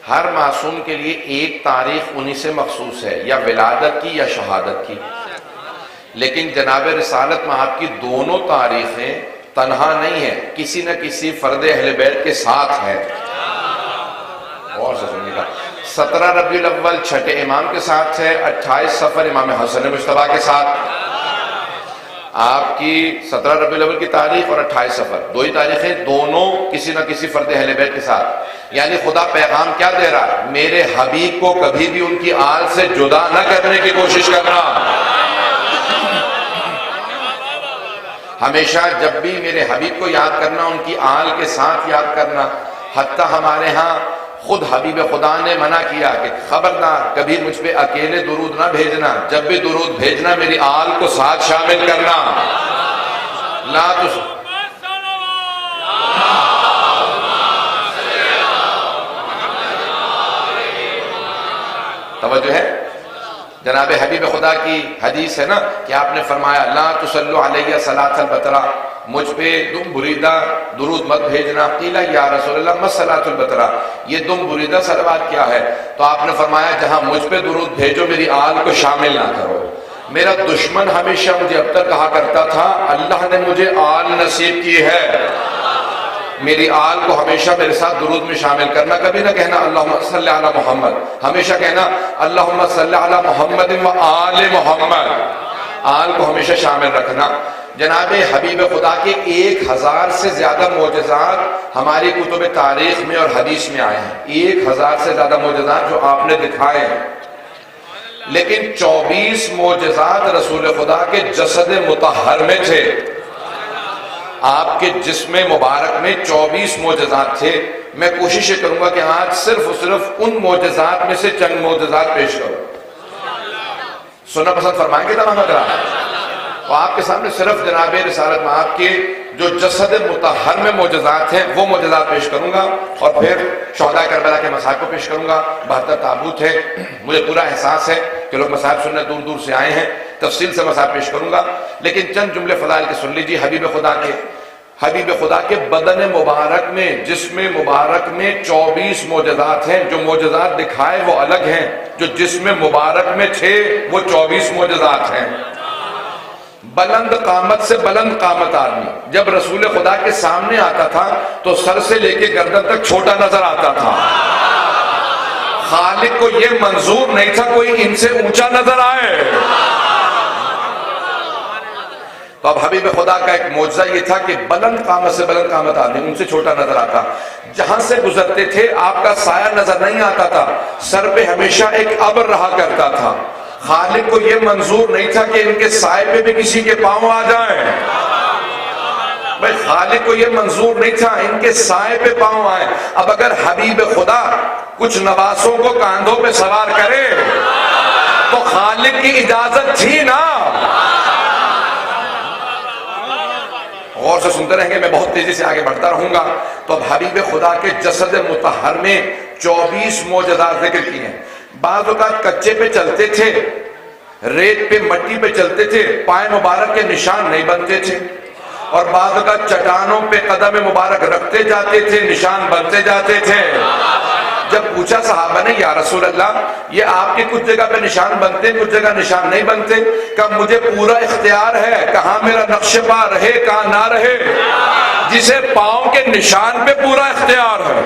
ہر معصوم کے لیے ایک تاریخ انہی سے مخصوص ہے، یا ولادت کی یا شہادت کی، لیکن جناب رسالت میں آپ کی دونوں تاریخیں تنہا نہیں ہیں، کسی نہ کسی فرد اہل بیت کے ساتھ ہے۔ اور سے سنیے گا، 17 ربیع الاول چھٹے امام کے ساتھ ہے، 28 صفر امام حسن مجتبیٰ کے ساتھ۔ آپ کی 17 ربیع الاول کی تاریخ اور 28 صفر، دو ہی تاریخیں، دونوں کسی نہ کسی فرد اہل بیت کے ساتھ۔ یعنی خدا پیغام کیا دے رہا ہے؟ میرے حبیب کو کبھی بھی ان کی آل سے جدا نہ کرنے کی کوشش کرنا، ہمیشہ جب بھی میرے حبیب کو یاد کرنا ان کی آل کے ساتھ یاد کرنا۔ حتیٰ ہمارے ہاں خود حبیب خدا نے منع کیا کہ خبردار کبھی مجھ پہ اکیلے درود نہ بھیجنا، جب بھی درود بھیجنا میری آل کو ساتھ شامل کرنا۔ لا توجہ ہے، جناب حبیب خدا کی حدیث ہے نا کہ آپ نے فرمایا لا تصلوا علیہ صلاۃ البترا، مجھ پہ دم بریدہ درود مت بھیجنا۔ قیل یا رسول اللہ ما صلاۃ البترا، یہ دم بریدہ صلوات کیا ہے؟ تو آپ نے فرمایا جہاں مجھ پہ درود بھیجو میری آل کو شامل نہ کرو۔ میرا دشمن ہمیشہ مجھے اب تک کہا کرتا تھا اللہ نے مجھے آل نصیب کی ہے، میری آل کو ہمیشہ میرے ساتھ درود میں شامل کرنا، کبھی نہ کہنا اللہم صلی علی محمد، ہمیشہ کہنا اللہم صلی علی محمد و آل محمد، آل کو ہمیشہ شامل رکھنا۔ جناب حبیب خدا کے 1000 سے زیادہ معجزات ہماری کتب تاریخ میں اور حدیث میں آئے ہیں، 1000 سے زیادہ معجزات جو آپ نے دکھائے ہیں، لیکن 24 معجزات رسول خدا کے جسد مطہر میں تھے۔ آپ کے جسم مبارک میں 24 معجزات تھے۔ میں کوشش کروں گا کہ آج صرف اور صرف ان معجزات میں سے چند معجزات پیش کروں۔ سننا پسند فرمائیں گے تمام حضرات؟ تو آپ کے سامنے صرف جناب رسالت میں آپ کے جو جسد مطہر میں معجزات ہیں وہ معجزات پیش کروں گا، اور پھر شہداء کربلا کے مصائب کو پیش کروں گا۔ 72 تابوت ہے، مجھے پورا احساس ہے کہ لوگ مصائب سننے دور دور سے آئے ہیں، تفصیل سے مصائب پیش کروں گا، لیکن چند جملے فضائل کے سن لیجیے۔ حبیب خدا کے بدن مبارک میں، جسم مبارک میں 24 معجزات ہیں۔ جو معجزات دکھائے وہ الگ ہیں، جو جسم مبارک میں تھے وہ 24 معجزات ہیں۔ بلند قامت سے بلند قامت آدمی جب رسول خدا کے سامنے آتا تھا تو سر سے لے کے گردن تک چھوٹا نظر آتا تھا۔ خالق کو یہ منظور نہیں تھا کوئی ان سے اونچا نظر آئے۔ تو اب حبیب خدا کا ایک معجزہ یہ تھا کہ بلند قامت سے بلند قامت آدمی ان سے چھوٹا نظر آتا، جہاں سے گزرتے تھے آپ کا سایہ نظر نہیں آتا تھا، سر پہ ہمیشہ ایک ابر رہا کرتا تھا۔ خالق کو یہ منظور نہیں تھا کہ ان کے سائے پہ بھی کسی کے پاؤں آ جائیں، بھائی خالق کو یہ منظور نہیں تھا ان کے سائے پہ پاؤں آئیں۔ اب اگر حبیب خدا کچھ نواسوں کو کاندھوں پہ سوار کرے تو خالق کی اجازت تھی نا۔ غور سے سنتے رہیں گے، میں بہت تیزی سے آگے بڑھتا رہوں گا۔ تو اب حبیب خدا کے جسد مطہر میں 24 معجزات ذکر کیے ہیں۔ بعض اوقات کچے پہ چلتے تھے، ریت پہ مٹی پہ چلتے تھے، پائے مبارک کے نشان نہیں بنتے تھے، اور بعض اوقات چٹانوں پہ قدم مبارک رکھتے جاتے تھے، نشان بنتے جاتے تھے۔ جب پوچھا صحابہ نے یا رسول اللہ یہ آپ کی کچھ جگہ پہ نشان بنتے کچھ جگہ نشان نہیں بنتے، کہا مجھے پورا اختیار ہے کہاں میرا نقش پا رہے کہاں نہ رہے۔ جسے پاؤں کے نشان پہ پورا اختیار ہے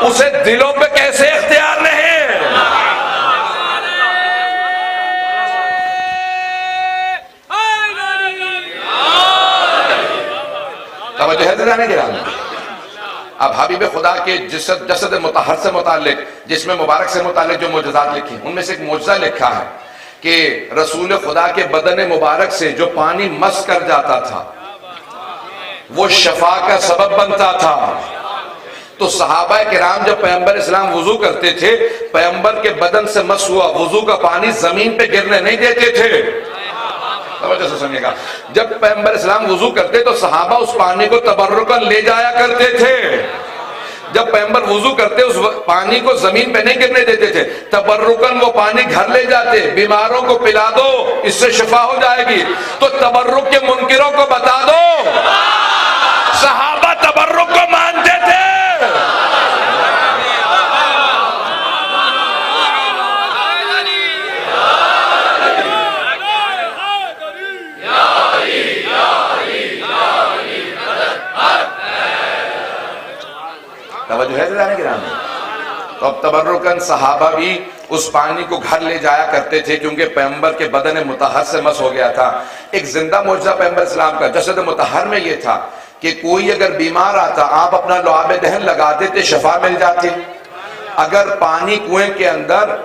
اسے دلوں پہ کیسے اختیار نہیں؟ توجہ ہے ذرا نہیں گرامی؟ اب حبیب خدا کے جسد مطہر سے متعلق، جسم مبارک سے متعلق جو معجزات لکھی ان میں سے ایک معجزہ لکھا ہے کہ رسول خدا کے بدن مبارک سے جو پانی مس کر جاتا تھا وہ شفا کا سبب بنتا تھا۔ تو صحابہ کرام جب پیغمبر اسلام وضو کرتے تھے، پیغمبر کے بدن سے مس ہوا وضو کا پانی زمین پہ گرنے نہیں دیتے تھے۔ توجہ سے سنیے گا، جب پیغمبر اسلام وضو کرتے تو صحابہ اس پانی کو تبرکاً لے جایا کرتے تھے۔ جب پیغمبر وضو کرتے اس پانی کو زمین پہ نہیں گرنے دیتے تھے، تبرکاً وہ پانی گھر لے جاتے، بیماروں کو پلا دو اس سے شفا ہو جائے گی۔ تو تبرک کے منکروں کو بتا دو صحابہ تبرک کو مانتے تھے۔ گرامی؟ تو اب تبرکن صحابہ بھی اس پانی کو گھر لے جایا کرتے تھے کیونکہ پیغمبر کے بدن مطہر سے مس ہو گیا تھا۔ ایک زندہ معجزہ پیغمبر اسلام کا جسد مطہر میں یہ تھا کہ کوئی اگر بیمار آتا آپ اپنا لعاب دہن لگا دیتے، شفا مل جاتی۔ اگر پانی کنویں کے اندر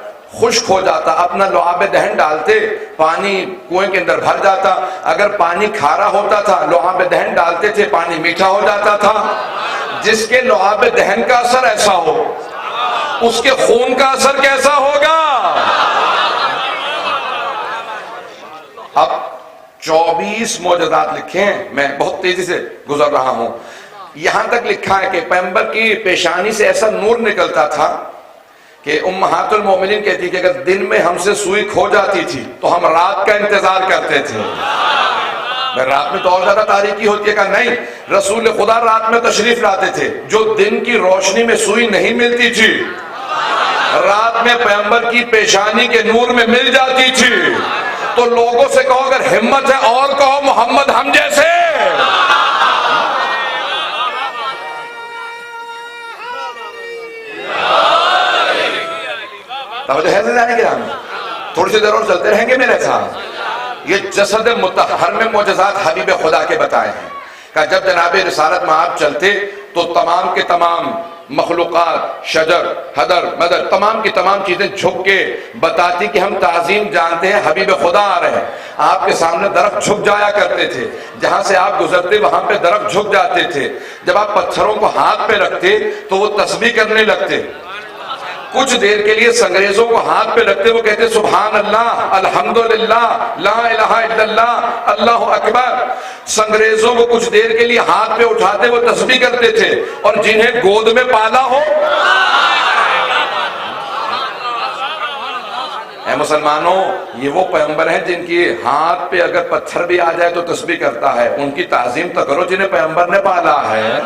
خشک ہو جاتا، اپنا لعاب دہن ڈالتے، پانی کنویں کے اندر بھر جاتا۔ اگر پانی کھارا ہوتا تھا، لعاب دہن ڈالتے تھے، پانی میٹھا ہو جاتا تھا۔ جس کے لعاب دہن کا اثر ایسا ہو، اس کے خون کا اثر کیسا ہوگا؟ اب 24 معجزات لکھے ہیں، میں بہت تیزی سے گزر رہا ہوں۔ یہاں تک لکھا ہے کہ پیغمبر کی پیشانی سے ایسا نور نکلتا تھا کہ امہات المومنین کہتی کہ اگر دن میں ہم سے سوئی کھو جاتی تھی تو ہم رات کا انتظار کرتے تھے۔ رات میں تو اور زیادہ تاریکی ہوتی ہے، کہ نہیں، رسول خدا رات میں تشریف لاتے تھے، جو دن کی روشنی میں سوئی نہیں ملتی تھی رات میں پیغمبر کی پیشانی کے نور میں مل جاتی تھی۔ تو لوگوں سے کہو اگر ہمت ہے اور کہو محمد ہم جیسے۔ توجہ ہے زندانی گرامی؟ تھوڑی سی دیر اور چلتے رہیں گے میرے ساتھ۔ یہ جسد مطہر میں معجزات حبیب خدا کے بتائے ہیں کہ جب جناب رسالت میں آپ چلتے تو تمام کے تمام مخلوقات، شجر، حدر، مدر، تمام کی تمام چیزیں جھک کے بتاتی کہ ہم تعظیم جانتے ہیں، حبیب خدا آ رہے ہیں۔ آپ کے سامنے درخت جھک جایا کرتے تھے، جہاں سے آپ گزرتے وہاں پہ درخت جھک جاتے تھے۔ جب آپ پتھروں کو ہاتھ پہ رکھتے تو وہ تسبیح کرنے لگتے۔ کچھ دیر کے لیے سنگریزوں کو ہاتھ پہ رکھتے، وہ کہتے سبحان اللہ، الحمدللہ، لا الہ الا اللہ، اللہ اکبر۔ سنگریزوں کو کچھ دیر کے لیے ہاتھ پہ اٹھاتے، وہ تسبیح کرتے تھے۔ اور جنہیں گود میں پالا ہو، اے مسلمانوں، یہ وہ پیغمبر ہیں جن کی ہاتھ پہ اگر پتھر بھی آ جائے تو تسبیح کرتا ہے۔ ان کی تعظیم تو کرو جنہیں پیغمبر نے پالا ہے۔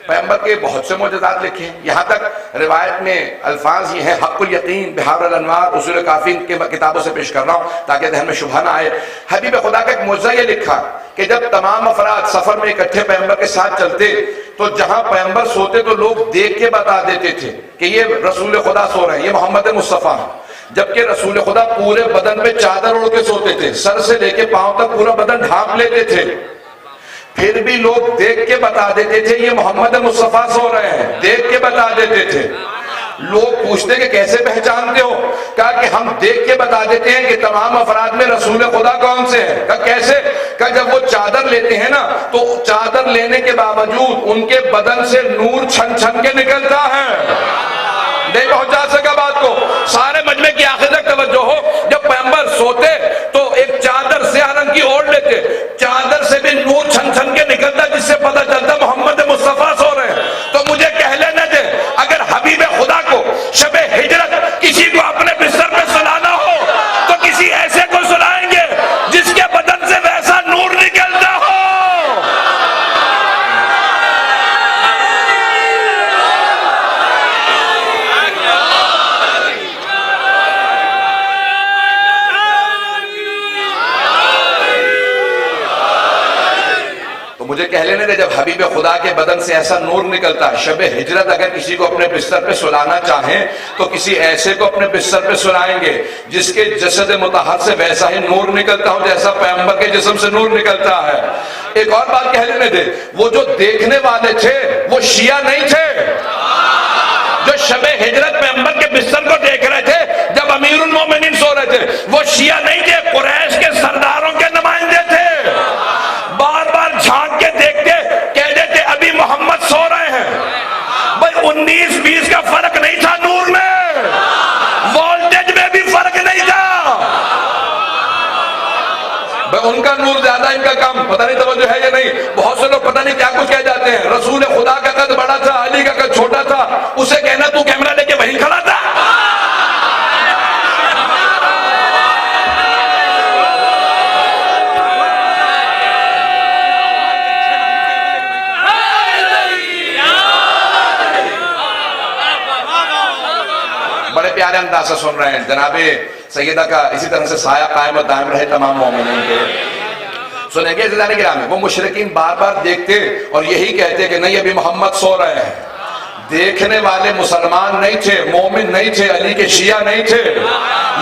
پیغمبر کے بہت سے معجزات لکھے ہیں، یہاں تک روایت میں الفاظ یہ ہیں، حق الیقین، بحار الانوار، اصول کافی کے کتابوں سے پیش کر رہا ہوں تاکہ ذہن میں شبہ نہ آئے۔ حبیب خدا کا ایک معجزہ یہ لکھا کہ جب تمام افراد سفر میں اکٹھے پیغمبر کے ساتھ چلتے تو جہاں پیغمبر سوتے تو لوگ دیکھ کے بتا دیتے تھے کہ یہ رسول خدا سو رہے ہیں، یہ محمد مصطفیٰ ہیں۔ جبکہ رسول خدا پورے بدن پہ چادر اڑ کے سوتے تھے، سر سے لے کے پاؤں تک پورا بدن ڈھانپ لیتے تھے، پھر بھی لوگ دیکھ کے بتا دیتے تھے یہ محمد مصطفیٰ سو رہے ہیں، دیکھ کے بتا دیتے تھے۔ لوگ پوچھتے کہ کیسے پہچانتے ہو؟ کہا کہ ہم دیکھ کے بتا دیتے ہیں کہ تمام افراد میں رسول خدا کون سے ہیں۔ کہا کیسے؟ کہا جب وہ چادر لیتے ہیں نا تو چادر لینے کے باوجود ان کے بدن سے نور چھن چھن کے نکلتا ہے۔ نہیں پہنچا سکا بات کو؟ سارے مجمع کی آخر تک توجہ ہو، جب پیغمبر سوتے تو ایک چادر سیاہ رنگ کی اوڑھ لیتے، چادر سے بھی نور چھن چھن کے نکلتا جس سے پتہ چلتا محمد مصطفیٰ سو رہے ہیں۔ تو مجھے کہہ لینے دے، اگر حبیب خدا کو شب ہجرت کسی کو اپنے بستر پہ سلانا ہو تو کسی ایسے کو سلائیں گے جس کے بدن سے ویسا نور نکلتا ہو۔ مجھے کہہ لینے دے، جب حبیب خدا کے بدن سے ایسا نور نکلتا ہے، شب ہجرت اگر کسی کو اپنے بستر پہ سلانا چاہیں تو کسی ایسے کو اپنے بستر پہ سلائیں گے جس کے جسد مطہر سے ویسا ہی نور نکلتا ہو جیسا پیغمبر کے جسم سے نور نکلتا ہے۔ ایک اور بات کہہ لینے دے، وہ جو دیکھنے والے تھے وہ شیعہ نہیں تھے، جو شب ہجرت پیغمبر کے بستر کو دیکھ رہے تھے جب امیر المومنین سو رہے تھے، وہ شیعہ نہیں تھے، قریش کے سرداروں کے نمائندے تھے۔ بار بار جھانک کے دیکھتے، کہہ دیتے ابھی محمد سو رہے ہیں۔ بھائی 19-20 کا فرق نہیں تھا نور میں، وولٹیج میں بھی فرق نہیں تھا۔ بھائی ان کا نور زیادہ، ان کا کم، پتہ نہیں توجہ ہے یا نہیں؟ بہت سے لوگ پتہ نہیں کیا کچھ کہہ جاتے ہیں، رسول خدا کا قد بڑا تھا، علی کا قد چھوٹا تھا، اسے کہنا تو کیمرہ لے کے وہیں کھڑا تھا۔ بڑے پیارے انداز سے سن رہے ہیں، جناب سیدہ کا اسی طرح سے سایہ قائم و دائم رہے تمام مومنین کے۔ سنیں گے عزیزان گرامی، وہ مشرکین بار بار دیکھتے اور یہی کہتے کہ نہیں ابھی محمد سو رہے ہیں۔ دیکھنے والے مسلمان نہیں تھے، مومن نہیں تھے، علی کے شیعہ نہیں تھے،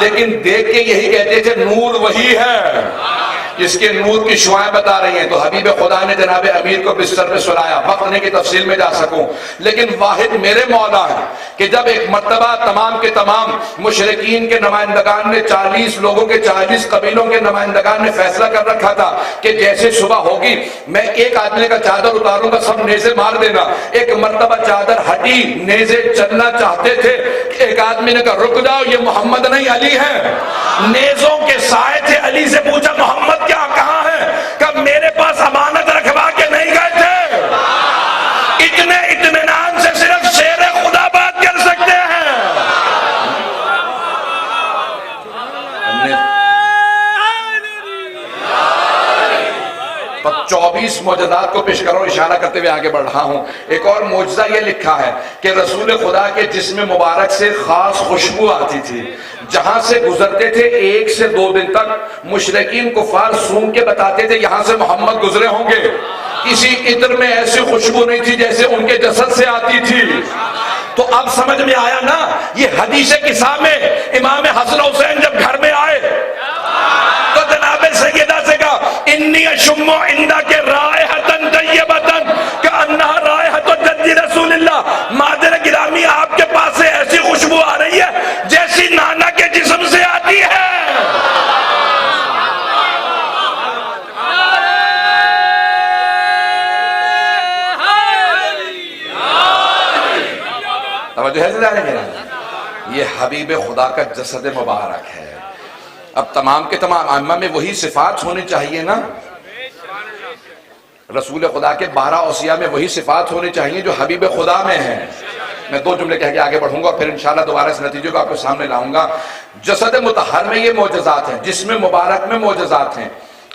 لیکن دیکھ کے یہی کہتے تھے نور وہی ہے جس کے نور کی شعائیں بتا رہی ہیں۔ تو حبیب خدا نے جناب امیر کو بستر پہ سلایا، وقت نہیں کہ تفصیل میں جا سکوں، لیکن واحد میرے مولا ہے کہ جب ایک مرتبہ تمام کے تمام مشرکین کے نمائندگان نے 40 لوگوں کے 40 قبیلوں کے نمائندگان نے فیصلہ کر رکھا تھا کہ جیسے صبح ہوگی میں ایک آدمی کا چادر اتاروں گا، سب نیزے مار دینا۔ ایک مرتبہ چادر ہٹی، نیزے چلنا چاہتے تھے، ایک آدمی نے کہا رک جاؤ، یہ محمد نہیں علی ہے۔ نیزوں کے سائے تھے، علی سے پوچھا محمد کیا کہاں ہے؟ کہ میرے پاس امانت رکھوا کے نہیں گئے تھے۔ اتنے اطمینان سے صرف شیر خدا بات کر سکتے ہیں۔ 24 معجزات کو پیش کرو، اشارہ کرتے ہوئے آگے بڑھ رہا ہوں۔ ایک اور معجزہ یہ لکھا ہے کہ رسول خدا کے جسم مبارک سے خاص خوشبو آتی تھی، جہاں سے گزرتے تھے 1 سے 2 دن تک مشرکین کفار سونگ کے بتاتے تھے یہاں سے محمد گزرے ہوں گے۔ کسی عطر میں ایسی خوشبو نہیں تھی جیسے ان کے جسد سے آتی تھی۔ تو اب سمجھ میں آیا نا، یہ حدیث قصہ میں امام حسن حسین جب گھر میں آئے تو جناب سیدہ سے کہا انی اشم عندک رائحۃ طیبۃ کأنہا رائحۃ جد رسول اللہ۔ مادر گرامی آپ کے پاس سے ایسی خوشبو آ رہی ہے جیسی نانا کے جسم سے آتی ہے۔ توجہ ہے ذرا یہ حبیب خدا کا جسد مبارک ہے۔ اب تمام کے تمام ائمہ میں وہی صفات ہونی چاہیے نا، رسول خدا کے 12 اوصیاء میں وہی صفات ہونی چاہیے جو حبیب خدا میں ہیں۔ میں 2 جملے کہہ کے آگے بڑھوں گا، پھر انشاءاللہ دوبارہ اس نتیجے کو آپ کے سامنے لاؤں گا۔ جسد مطہر میں یہ معجزات ہیں، جسم مبارک میں معجزات ہیں۔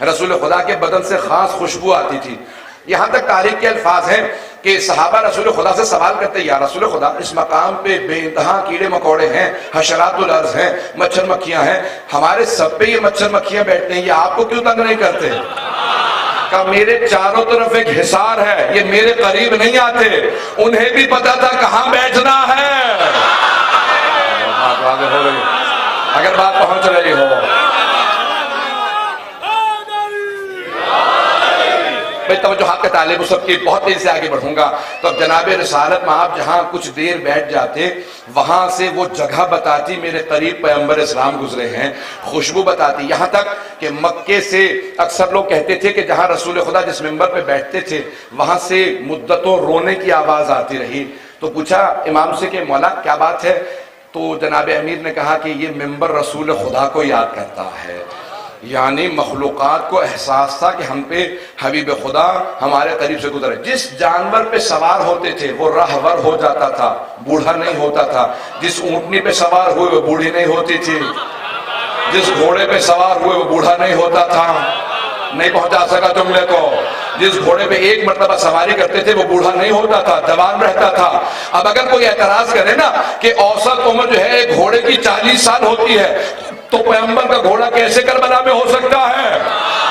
رسول خدا کے بدن سے خاص خوشبو آتی تھی، یہاں تک تاریخ کے الفاظ ہیں کہ صحابہ رسول خدا سے سوال کرتے یا رسول خدا اس مقام پہ بے انتہا کیڑے مکوڑے ہیں، حشرات الارض ہیں، مچھر مکھیاں ہیں، ہمارے سب پہ یہ مچھر مکھیاں بیٹھتے ہیں، یہ آپ کو کیوں تنگ نہیں کرتے؟ کہ میرے چاروں طرف ایک حصار ہے، یہ میرے قریب نہیں آتے، انہیں بھی پتا تھا کہاں بیٹھنا ہے۔ اگر بات پہنچ رہی ہو میں توجہات کا طالب سب کی بہت تیزی سے آگے بڑھوں گا۔ تو اب جناب رسالت میں آپ جہاں کچھ دیر بیٹھ جاتے، وہاں سے وہ جگہ بتاتی میرے قریب پیغمبر اسلام گزرے ہیں، خوشبو بتاتی، یہاں تک کہ مکے سے اکثر لوگ کہتے تھے کہ جہاں رسول خدا جس ممبر پہ بیٹھتے تھے وہاں سے مدتوں رونے کی آواز آتی رہی۔ تو پوچھا امام سے کہ مولا کیا بات ہے؟ تو جناب امیر نے کہا کہ یہ ممبر رسول خدا کو یاد کرتا ہے، یعنی مخلوقات کو احساس تھا کہ ہم پہ حبیب خدا ہمارے قریب سے گزرے۔ جس جانور پہ سوار ہوتے تھے وہ راہور ہو جاتا تھا، بوڑھا نہیں ہوتا تھا۔ جس اونٹنی پہ سوار ہوئے وہ بوڑھی نہیں ہوتی تھی، جس گھوڑے پہ سوار ہوئے وہ بوڑھا نہیں ہوتا تھا۔ نہیں پہنچا سکا جملے کو۔ جس گھوڑے پہ ایک مرتبہ سواری کرتے تھے وہ بوڑھا نہیں ہوتا تھا، جوان رہتا تھا۔ اب اگر کوئی اعتراض کرے نا کہ اوسط عمر جو ہے ایک گھوڑے کی 40 سال ہوتی ہے تو پیغمبر کا گھوڑا کیسے کربلا میں ہو سکتا ہے؟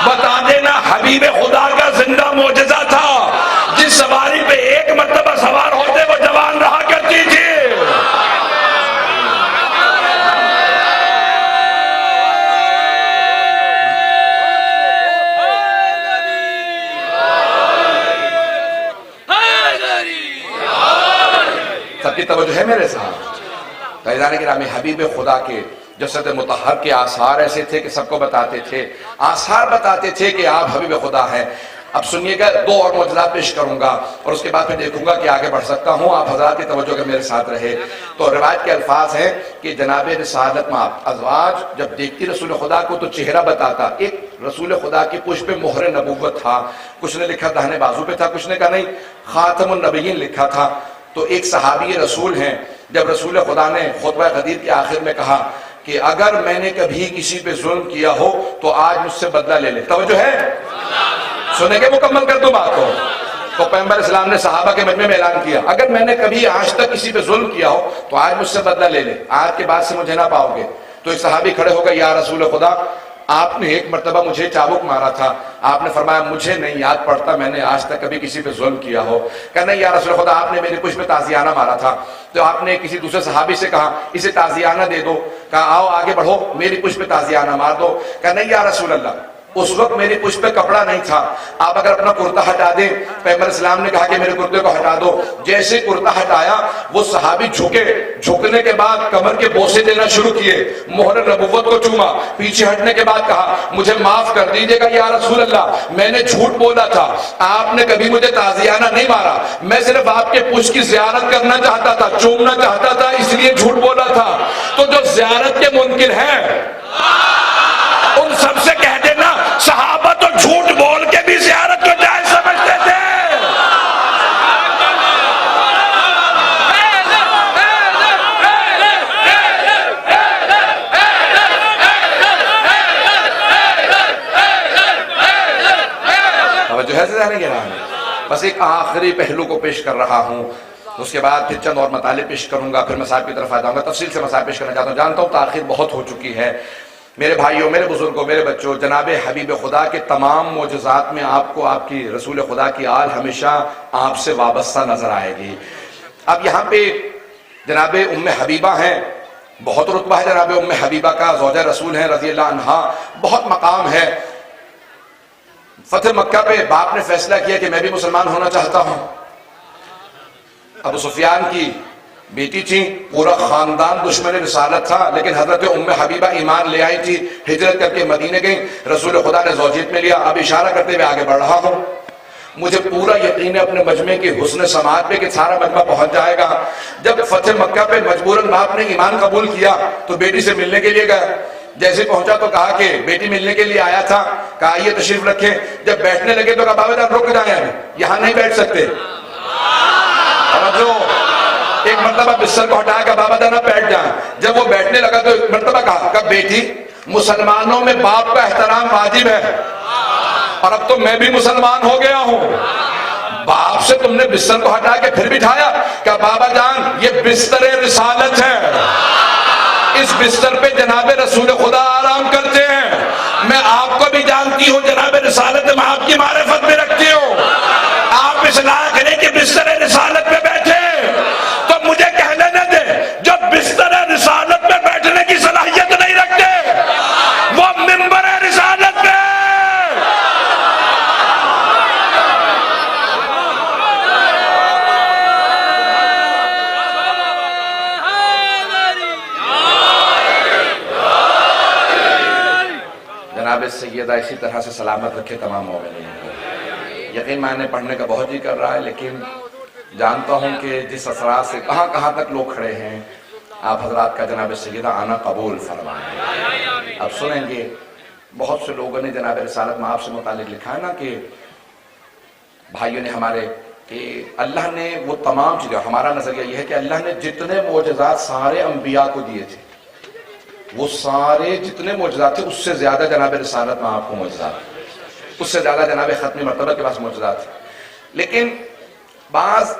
بتا دینا حبیب خدا کا زندہ معجزہ تھا، جس سواری پہ ایک مرتبہ سوار ہوتے وہ جوان رہا کرتی تھی۔ سب کی توجہ ہے میرے ساتھ؟ تعزیران گرامی حبیب خدا کے جسد مطہر کے آثار ایسے تھے کہ سب کو بتاتے تھے، آثار بتاتے تھے کہ آپ حبیب خدا ہیں۔ اب سنیے گا 2 اور معجزات پیش کروں گا اور اس کے بعد میں دیکھوں گا کہ آگے بڑھ سکتا ہوں، آپ حضرات کی توجہ کے میرے ساتھ رہے۔ تو روایت کے الفاظ ہیں کہ جناب رسالت میں ازواج جب دیکھتی رسول خدا کو تو چہرہ بتاتا، ایک رسول خدا کی پشت پہ مہر نبوت تھا، کچھ نے لکھا داہنے بازو پہ تھا، کچھ نے کہا نہیں خاتم النبیین لکھا تھا۔ تو ایک صحابی رسول ہیں، جب رسول خدا نے خطبہ غدیر کے آخر میں کہا کہ اگر میں نے کبھی کسی پہ ظلم کیا ہو تو آج مجھ سے بدلہ لے لے۔ توجہ ہے؟ سنے کے مکمل کر دو بات کو۔ تو پیغمبر اسلام نے صحابہ کے مجمع میں اعلان کیا اگر میں نے کبھی آج تک کسی پہ ظلم کیا ہو تو آج مجھ سے بدلہ لے لے، آج کے بعد سے مجھے نہ پاؤ گے۔ تو ایک صحابی کھڑے ہو گئے، یا رسول خدا آپ نے ایک مرتبہ مجھے چابک مارا تھا، آپ نے فرمایا مجھے نہیں یاد پڑتا میں نے آج تک کبھی کسی پہ ظلم کیا ہو۔ کہا نہیں یا رسول خدا، آپ نے میری پشت پہ تازیانہ مارا تھا، تو آپ نے کسی دوسرے صحابی سے کہا اسے تازیانہ دے دو، کہا آؤ آگے بڑھو میری پشت پہ تازیانہ مار دو۔ کہا نہیں یا رسول اللہ، اس وقت میری پشت پہ کپڑا نہیں تھا، آپ اگر اپنا کرتا ہٹا دیں، پیغمبر اسلام نے کہا کہ میرے کرتے کو ہٹا دو۔ جیسے کرتا ہٹایا وہ صحابی جھکے، جھکنے کے بعد کمر کے بوسے دینا شروع کیے، مہر نبوت کو چوما، پیچھے ہٹنے کے بعد کہا مجھے معاف کر دیجیے گا یا رسول اللہ، میں نے جھوٹ بولا تھا، آپ نے کبھی مجھے تازیانہ نہیں مارا، میں صرف آپ کے پشت کی زیارت کرنا چاہتا تھا، چومنا چاہتا تھا، اس لیے جھوٹ بولا تھا۔ تو جو زیارت کے منکر ہیں ان سب سے کہہ دینا صحابہ تو جھوٹ بول کے بھی زیارت کو جائز سمجھتے تھے۔ توجہ ہے سیدھانے کے رہا ہے۔ بس ایک آخری پہلو کو پیش کر رہا ہوں، اس کے بعد پھر چند اور مطالب پیش کروں گا، پھر مسائل کی طرف آ جاؤں گا، تفصیل سے مسائل پیش کرنا چاہتا ہوں۔ جانتا ہوں تاخیر بہت ہو چکی ہے، میرے بھائیوں، میرے بزرگوں، میرے بچوں، جناب حبیب خدا کے تمام معجزات میں آپ کو آپ کی رسول خدا کی آل ہمیشہ آپ سے وابستہ نظر آئے گی۔ اب یہاں پہ جناب ام حبیبہ ہیں، بہت رتبہ ہے جناب ام حبیبہ کا، زوجہ رسول ہیں رضی اللہ عنہا، بہت مقام ہے۔ فتح مکہ پہ باپ نے فیصلہ کیا کہ میں بھی مسلمان ہونا چاہتا ہوں۔ ابو سفیان کی بیٹی تھی، پورا خاندان دشمن رسالت تھا، لیکن حضرت ام حبیبہ ایمان لے آئی تھی، ہجرت کر کے مدینے گئی، رسول خدا نے زوجیت میں لیا۔ اب اشارہ کرتے ہوئے آگے بڑھ رہا ہوں، مجھے پورا یقین ہے اپنے مجمع کی حسن سماعت پہ کہ سارا مجمع پہنچ جائے گا۔ جب فتح مکہ پہ مجبوراً باپ نے ایمان قبول کیا تو بیٹی سے ملنے کے لیے گیا، جیسے پہنچا تو کہا کہ بیٹی ملنے کے لیے آیا تھا، کہا یہ تشریف رکھیں۔ جب بیٹھنے لگے تو کہا بابا جان رک جائیں، یہاں نہیں بیٹھ سکتے۔ ایک مرتبہ بستر کو ہٹایا کہ بابا جانا بیٹھ جائیں۔ جب وہ بیٹھنے لگا تو ایک مرتبہ کہا کہ بیٹی مسلمانوں میں باپ کا احترام واجب ہے، اور اب تو میں بھی مسلمان ہو گیا ہوں، باپ سے تم نے بستر کو ہٹا کے پھر بٹھایا کہ بابا جان یہ بستر رسالت ہے، اس بستر پہ جناب رسول خدا آرام کرتے ہیں، میں آپ کو بھی جانتی ہوں جناب رسالت میں آپ کی معرفت بھی رکھتی ہوں، آپ اس لائق نہیں کہ بستر رسالت پہ بیٹھے، تو مجھے کہہ لینے دے جو بستر رسالت پہ بیٹھنے کی صلاحیت نہیں رکھتے وہ منبر رسالت پہ۔ جناب سیدہ اسی طرح سے سلامت رکھے تمام مومنین کو۔ یقین معنی پڑھنے کا بہت ہی کر رہا ہے، لیکن جانتا ہوں کہ جس اثرات سے کہاں کہاں تک لوگ کھڑے ہیں، آپ حضرات کا جناب سیدہ آنا قبول فرمائیں۔ اب سنیں گے بہت سے لوگوں نے جناب رسالت میں آپ سے متعلق لکھا ہے نا کہ بھائیوں نے ہمارے کہ اللہ نے وہ تمام چیزیں، ہمارا نظریہ یہ ہے کہ اللہ نے جتنے معجزات سارے انبیاء کو دیے تھے، وہ سارے جتنے معجزات تھے اس سے زیادہ جناب رسالت میں آپ کو معجزات، اس سے زیادہ جناب ختمی مرتبہ کے پاس معجزات تھے۔ لیکن بعض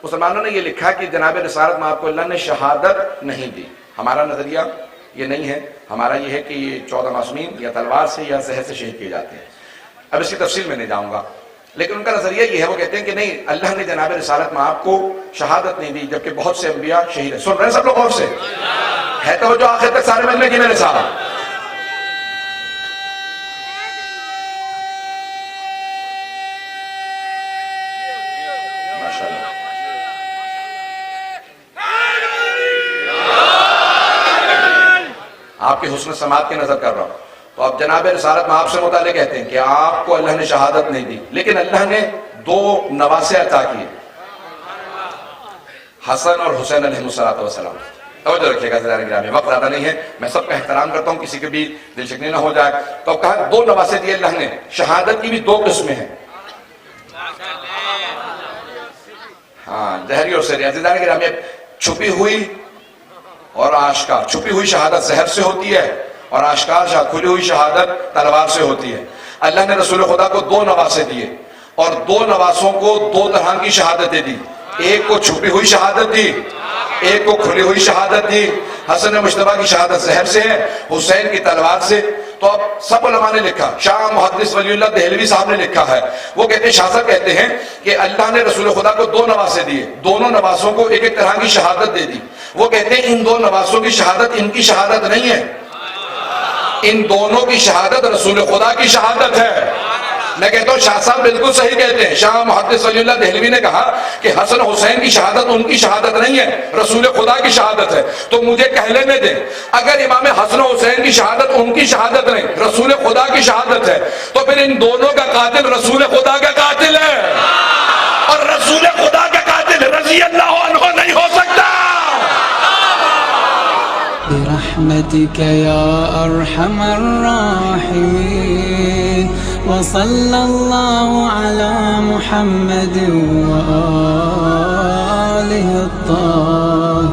مسلمانوں نے یہ لکھا کہ جناب رسالت میں آپ کو اللہ نے شہادت نہیں دی۔ ہمارا نظریہ یہ نہیں ہے، ہمارا یہ ہے کہ یہ 14 معصومین یا تلوار سے یا زہر سے شہید کیے جاتے ہیں۔ اب اس کی تفصیل میں نہیں جاؤں گا، لیکن ان کا نظریہ یہ ہے، وہ کہتے ہیں کہ نہیں، اللہ نے جناب رسالت میں آپ کو شہادت نہیں دی، جبکہ بہت سے انبیاء شہید ہیں۔ سن رہے ہیں سب لوگ غور سے؟ ہے توجہ آخر تک سارے مجمع کی میرے ساتھ؟ آپ کے حسن سماعت کی نظر کر رہا ہوں، تو اب جناب رسالت میں آپ سے متعلق کہتے ہیں کہ آپ کو اللہ نے شہادت نہیں دی، لیکن اللہ نے 2 نواسے عطا کیے، حسن اور حسین علیہ السلام۔ توجہ رکھیے گا ذرا گرامی، وقت زیادہ نہیں ہے، میں سب کا احترام کرتا ہوں، کسی کے بھی دل شکنی نہ ہو جائے۔ تو کہا 2 نواسے دیے اللہ نے، شہادت کی بھی 2 قسمیں ہیں، ہاں ظہری اور سری۔ عزیزان گرامی، چھپی ہوئی اور آشکار، چھپی ہوئی شہادت زہر سے ہوتی ہے اور آشکار کھلی ہوئی شہادت تلوار سے ہوتی ہے۔ اللہ نے رسول خدا کو 2 نواسے دیے اور 2 نواسوں کو 2 طرح کی شہادتیں دی، ایک کو چھپی ہوئی شہادت دی، ایک کو کھلی ہوئی شہادت دی۔ حسن مجتبیٰ کی شہادت زہر سے ہے، حسین کی تلوار سے۔ تو اب سب علماء نے لکھا، شاہ محدث ولی اللہ دہلوی صاحب نے لکھا ہے، وہ کہتے ہیں، شاہ صاحب کہتے ہیں کہ اللہ نے رسول خدا کو 2 نواسے دیے، دونوں نواسوں کو ایک ایک طرح کی شہادت دے دی۔ وہ کہتے ہیں ان 2 نواسوں کی شہادت ان کی شہادت نہیں ہے، ان دونوں کی شہادت رسول خدا کی شہادت ہے۔ میں کہتا ہوں شاہ صاحب بالکل صحیح کہتے ہیں، شاہ محدث ولی اللہ دہلوی نے کہا کہ حسن حسین کی شہادت ان کی شہادت نہیں ہے، رسول خدا کی شہادت ہے۔ تو مجھے کہہ لینے دیں، اگر امام حسن حسین کی شہادت ان کی شہادت نہیں، رسول خدا کی شہادت ہے، تو پھر ان دونوں کا قاتل رسول خدا کا قاتل ہے، اور رسول خدا کا قاتل رضی اللہ عنہ نہیں ہو سکتا۔ برحمتك يا أرحم الراحمين وصلى الله على محمد وآله الطاهرين